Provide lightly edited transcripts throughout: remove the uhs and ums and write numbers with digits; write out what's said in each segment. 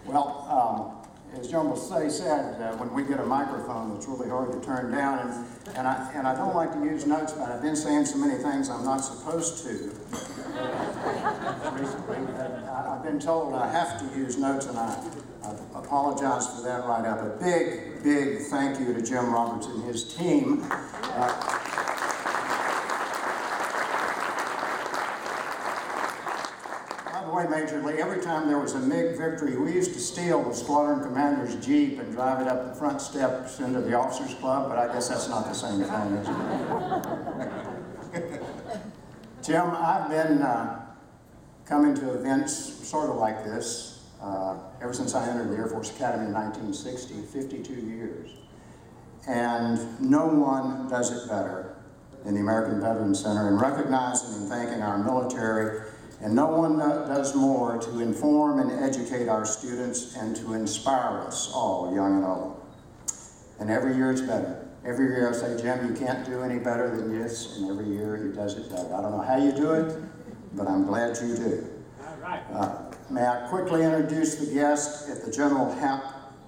Well, as John Bosse said, when we get a microphone, it's really hard to turn down, and I don't like to use notes, but I've been saying so many things I'm not supposed to. Recently, I've been told I have to use notes, and I apologize for that right up. A big, big thank you to Jim Roberts and his team. By the way, Major Lee, every time there was a MiG victory, we used to steal the squadron commander's Jeep and drive it up the front steps into the officers' club, but I guess that's not the same thing, is it? Jim, I've been coming to events sort of like this ever since I entered the Air Force Academy in 1960, 52 years. And no one does it better than the American Veterans Center in recognizing and thanking our military. And no one does more to inform and educate our students and to inspire us all, young and old. And every year it's better. Every year I say, Jim, you can't do any better than this, and every year he does it better. I don't know how you do it, but I'm glad you do. All right. May I quickly introduce the guest at the General Hap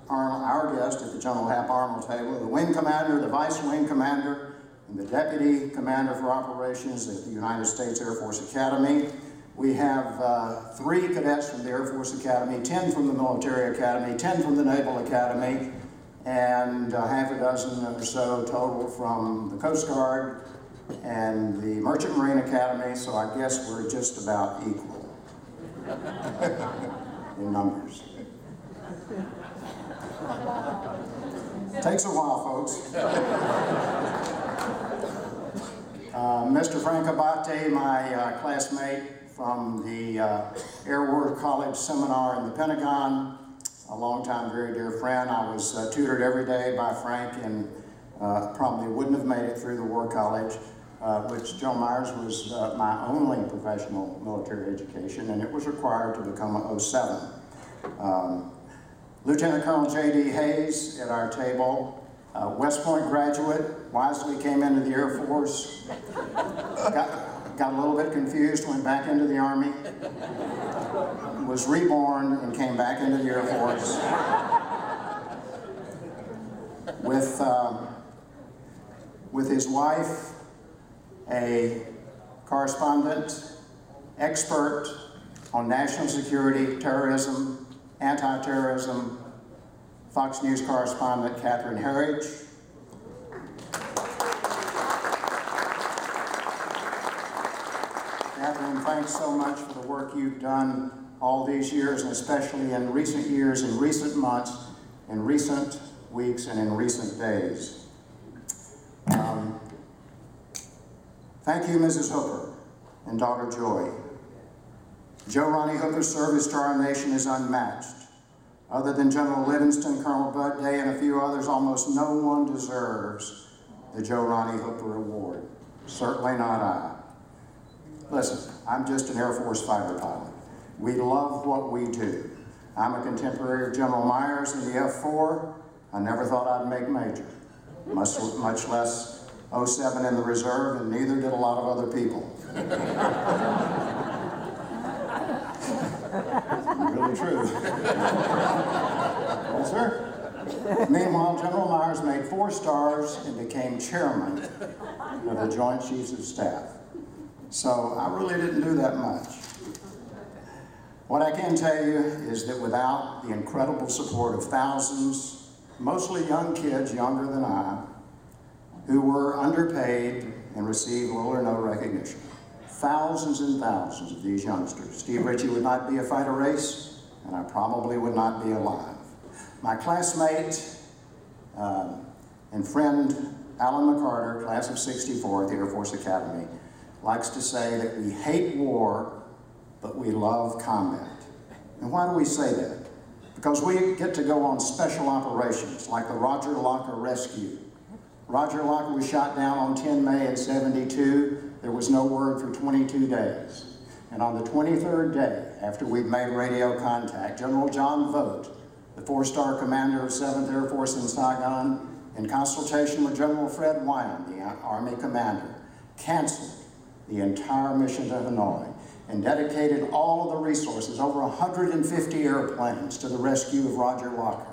Arnold, our guest at the General Hap Arnold table, the Wing Commander, the Vice Wing Commander, and the Deputy Commander for Operations at the United States Air Force Academy. We have 3 cadets from the Air Force Academy, 10 from the Military Academy, 10 from the Naval Academy, and half a dozen or so total from the Coast Guard and the Merchant Marine Academy, so I guess we're just about equal in numbers. Takes a while, folks. Mr. Frank Abate, my classmate from the Air War College seminar in the Pentagon, a longtime, very dear friend. I was tutored every day by Frank and probably wouldn't have made it through the War College, which Joe Myers was my only professional military education, and it was required to become a 07. Lieutenant Colonel J.D. Hayes at our table, West Point graduate, wisely came into the Air Force, got a little bit confused, went back into the Army, was reborn and came back into the Air Force with his wife, a correspondent, expert on national security, terrorism, anti-terrorism, Fox News correspondent Catherine Herridge. Catherine, thanks so much for the work you've done all these years, and especially in recent years, in recent months, in recent weeks, and in recent days. Thank you, Mrs. Hooper and daughter Joy. Joe Ronnie Hooper's service to our nation is unmatched. Other than General Livingston, Colonel Bud Day, and a few others, almost no one deserves the Joe Ronnie Hooper Award. Certainly not I. Listen, I'm just an Air Force fighter pilot. We love what we do. I'm a contemporary of General Myers in the F-4. I never thought I'd make Major, much less 07 in the reserve, and neither did a lot of other people. Really true. Yes, sir. Meanwhile, General Myers made 4 stars and became chairman of the Joint Chiefs of Staff. So I really didn't do that much. What I can tell you is that without the incredible support of thousands, mostly young kids younger than I, who were underpaid and received little or no recognition, thousands and thousands of these youngsters, Steve Ritchie would not be a fighter race, and I probably would not be alive. My classmate and friend Alan McCarter, class of '64 at the Air Force Academy, likes to say that we hate war, but we love combat. And why do we say that? Because we get to go on special operations like the Roger Locker Rescue. Roger Locker was shot down on 10 May in '72. There was no word for 22 days. And on the 23rd day, after we'd made radio contact, General John Vogt, the 4-star commander of 7th Air Force in Saigon, in consultation with General Fred Wyan, the Army commander, canceled the entire mission to Hanoi and dedicated all of the resources, over 150 airplanes, to the rescue of Roger Locker.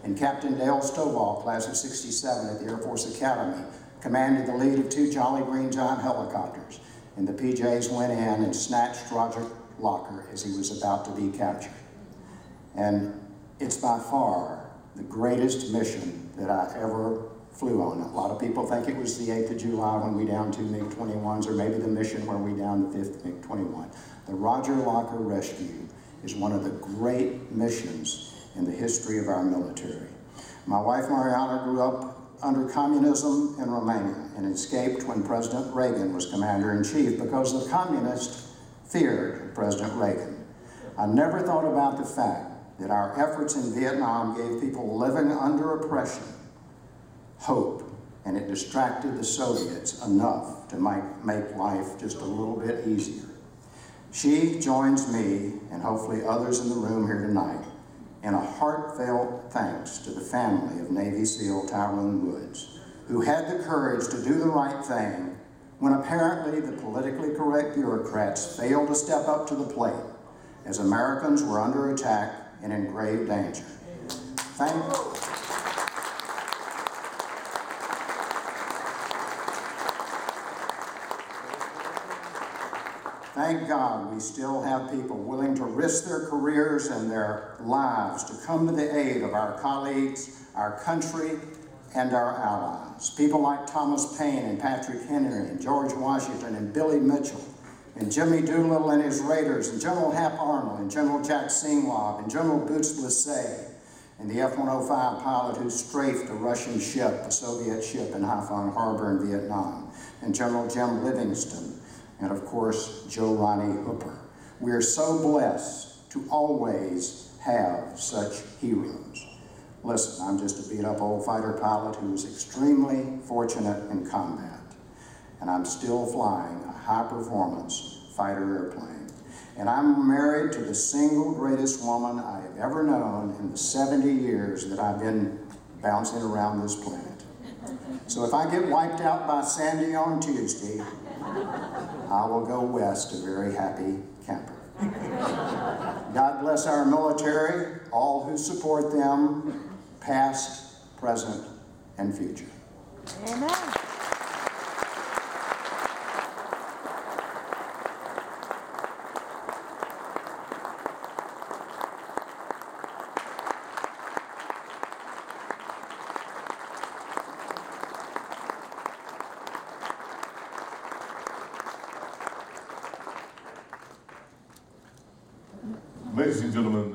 And Captain Dale Stovall, class of '67 at the Air Force Academy, commanded the lead of 2 Jolly Green Giant helicopters. And the PJs went in and snatched Roger Locker as he was about to be captured. And it's by far the greatest mission that I ever flew on. A lot of people think it was the 8th of July when we downed 2 MiG-21s, or maybe the mission where we downed the 5th MiG-21. The Roger Locker rescue is one of the great missions in the history of our military. My wife Mariana grew up under communism in Romania and escaped when President Reagan was commander-in-chief because the communists feared President Reagan. I never thought about the fact that our efforts in Vietnam gave people living under oppression hope, and it distracted the Soviets enough to make life just a little bit easier. She joins me, and hopefully others in the room here tonight, in a heartfelt thanks to the family of Navy SEAL Tyrone Woods, who had the courage to do the right thing when apparently the politically correct bureaucrats failed to step up to the plate as Americans were under attack and in grave danger. Thank God we still have people willing to risk their careers and their lives to come to the aid of our colleagues, our country, and our allies. People like Thomas Paine and Patrick Henry and George Washington and Billy Mitchell and Jimmy Doolittle and his Raiders and General Hap Arnold and General Jack Singlaub and General Boots Blissey and the F-105 pilot who strafed a Russian ship, a Soviet ship in Haiphong Harbor in Vietnam, and General Jim Livingston, and of course, Ronnie Hooper. We are so blessed to always have such heroes. Listen, I'm just a beat-up old fighter pilot who was extremely fortunate in combat, and I'm still flying a high-performance fighter airplane. And I'm married to the single greatest woman I have ever known in the 70 years that I've been bouncing around this planet. So if I get wiped out by Sandy on Tuesday, I will go west, a very happy camper. God bless our military, all who support them, past, present, and future. Amen. Ladies and gentlemen,